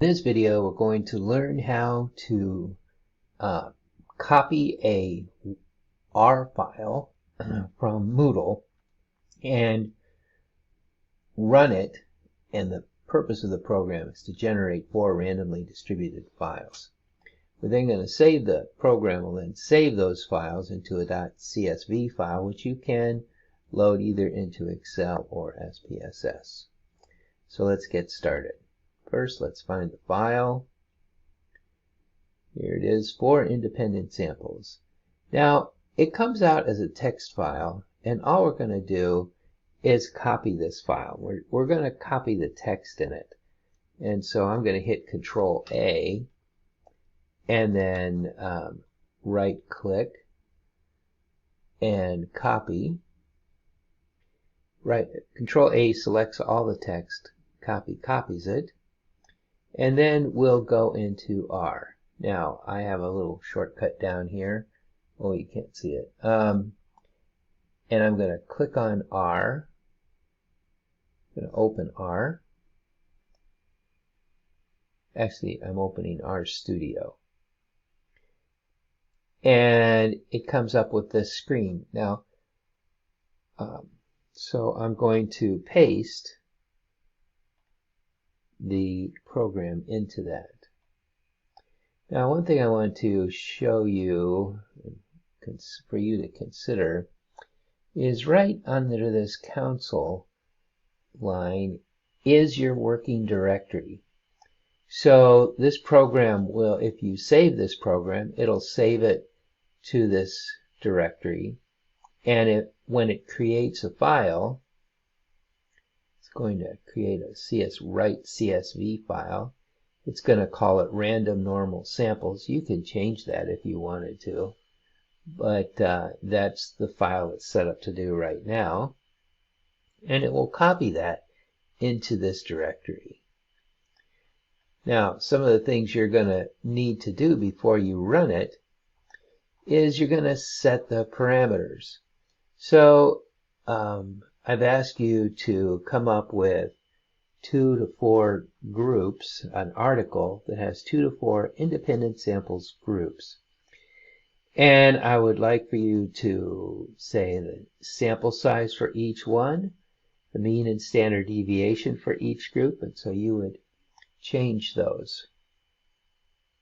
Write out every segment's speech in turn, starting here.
In this video, we're going to learn how to copy a R file from Moodle and run it, and the purpose of the program is to generate 4 randomly distributed files. We're then going to save the program, will then save those files into a .csv file, which you can load either into Excel or SPSS. So let's get started. First, let's find the file. Here it is, 4 independent samples. Now, it comes out as a text file, and all we're going to do is copy this file. We're going to copy the text in it. And so I'm going to hit Control A, and then right-click and copy. Control A selects all the text, copies it, and then we'll go into R. Now, I have a little shortcut down here. Oh, you can't see it. And I'm going to click on R. I'm going to open R. Actually, I'm opening RStudio. And it comes up with this screen. Now, so I'm going to paste the program into that. Now, one thing I want to show you, for you to consider, is right under this console line is your working directory. So this program will, if you save this program, it'll save it to this directory. And when it creates a file, it's going to create a write CSV file. It's going to call it random normal samples. You can change that if you wanted to, but that's the file it's set up to do right now. And it will copy that into this directory. Now, some of the things you're going to need to do before you run it is you're going to set the parameters. So I've asked you to come up with 2 to 4 groups, an article that has 2 to 4 independent samples groups. And I would like for you to say the sample size for each one, the mean and standard deviation for each group, and so you would change those.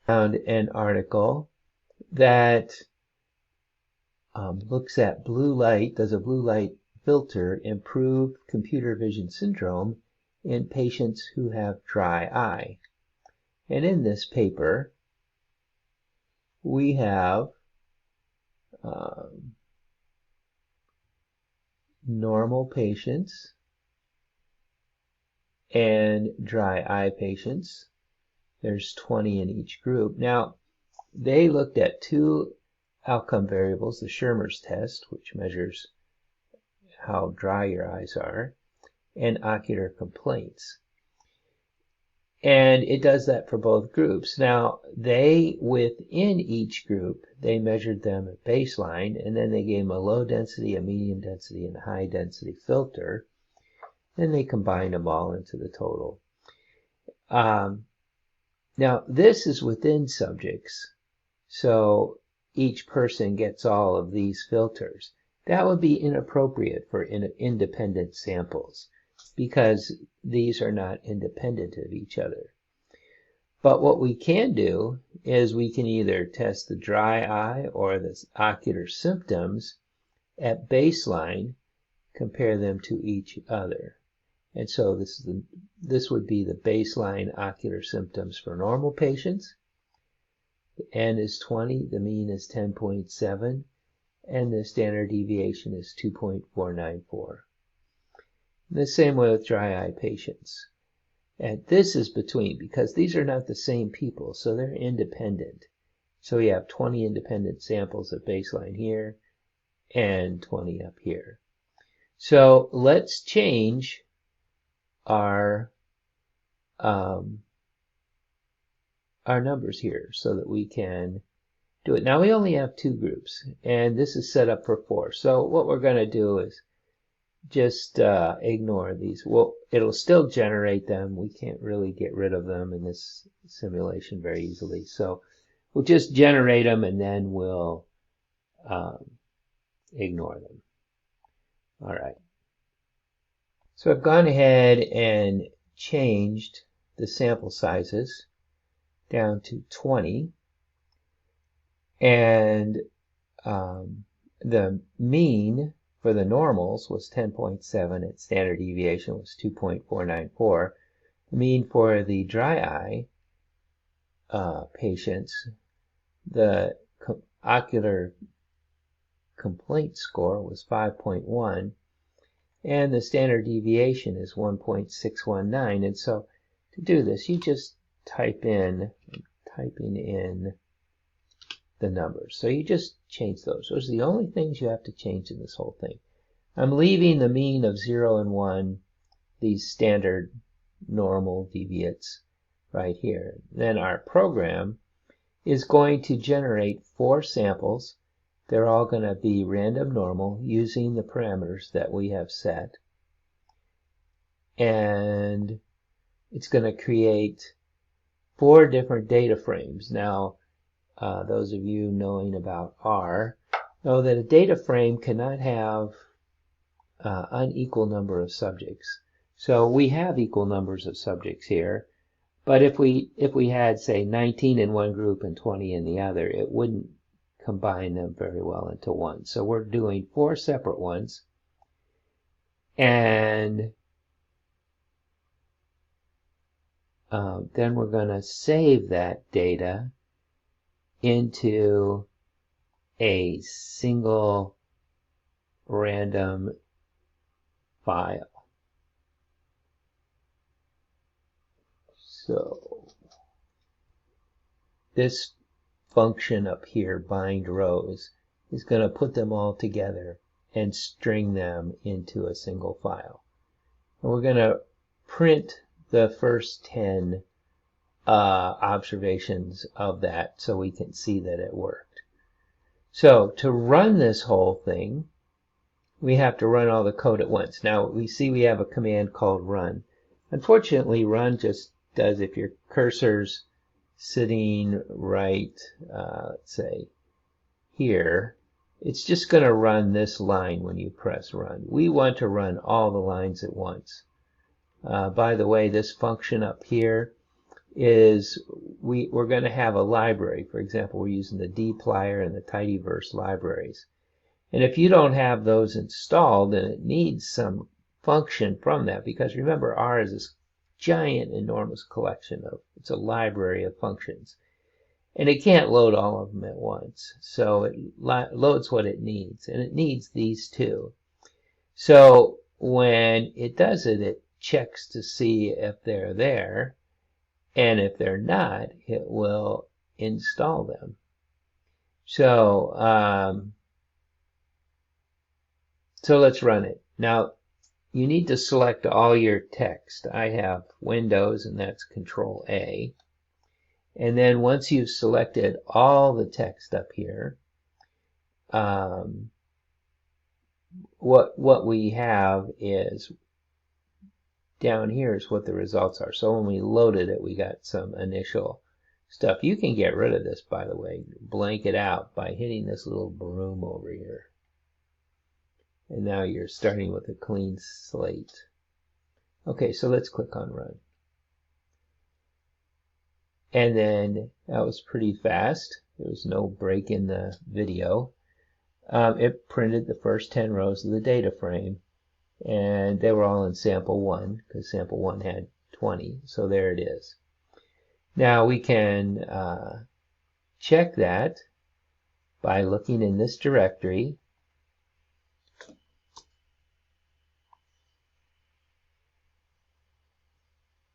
Found an article that looks at blue light, does a blue light filter improve computer vision syndrome in patients who have dry eye. And in this paper, we have normal patients and dry eye patients. There's 20 in each group. Now, they looked at 2 outcome variables, the Schirmer's test, which measures how dry your eyes are, and ocular complaints. And it does that for both groups. Now, within each group, they measured them at baseline, and then they gave them a low density, a medium density, and a high density filter. Then they combined them all into the total. Now, this is within subjects, so each person gets all of these filters. That would be inappropriate for independent samples, because these are not independent of each other. But what we can do is we can either test the dry eye or the ocular symptoms at baseline, compare them to each other. And so this would be the baseline ocular symptoms for normal patients. The N is 20, the mean is 10.7, and the standard deviation is 2.494. The same way with dry eye patients. And this is between, because these are not the same people, so they're independent. So you have 20 independent samples at baseline here and 20 up here. So let's change our numbers here so that we can do it. Now we only have 2 groups, and this is set up for 4. So what we're going to do is just ignore these. Well, it'll still generate them. We can't really get rid of them in this simulation very easily. So we'll just generate them and then we'll ignore them. All right. So I've gone ahead and changed the sample sizes down to 20. And the mean for the normals was 10.7 and standard deviation was 2.494. The mean for the dry eye patients, the ocular complaint score was 5.1 and the standard deviation is 1.619. And so to do this, you just typing in the numbers. So you just change those. Those are the only things you have to change in this whole thing. I'm leaving the mean of 0 and 1, these standard normal deviates right here. Then our program is going to generate 4 samples. They're all going to be random normal using the parameters that we have set. And it's going to create 4 different data frames. Now, those of you knowing about R know that a data frame cannot have unequal number of subjects. So we have equal numbers of subjects here, but if we had, say, 19 in one group and 20 in the other, it wouldn't combine them very well into one. So we're doing 4 separate ones, and then we're going to save that data into a single random file. So this function up here, bind rows, is going to put them all together and string them into a single file. And we're going to print the first 10 observations of that so we can see that it worked. So to run this whole thing, we have to run all the code at once. Now we see we have a command called run. Unfortunately, run just does, if your cursor's sitting right, let's say here, it's just going to run this line when you press run. We want to run all the lines at once. By the way, this function up here is we're going to have a library. For example, we're using the dplyr and the tidyverse libraries. And if you don't have those installed, then it needs some function from that, because remember, R is this giant, enormous collection of, it's a library of functions. And it can't load all of them at once. So it loads what it needs, and it needs these two. So when it does it, it checks to see if they're there, and if they're not, it will install them. So, so let's run it. Now, you need to select all your text. I have Windows, and that's Control A. And then once you've selected all the text up here, what we have is, down here is what the results are. So when we loaded it, we got some initial stuff. You can get rid of this, by the way, blank it out by hitting this little broom over here. And now you're starting with a clean slate. Okay, so let's click on run. And then that was pretty fast. There was no break in the video. It printed the first 10 rows of the data frame, and they were all in sample 1 because sample 1 had 20. So there it is. Now we can check that by looking in this directory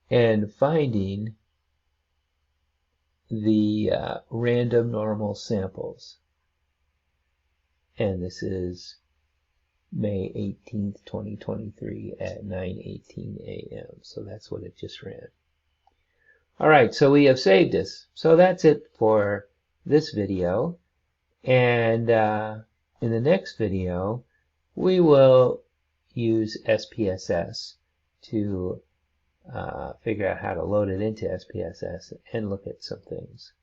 and finding the random normal samples. And this is May 18th, 2023 at 9:18 a.m. So that's what it just ran. All right, so we have saved this. So that's it for this video. And in the next video, we will use SPSS to figure out how to load it into SPSS and look at some things.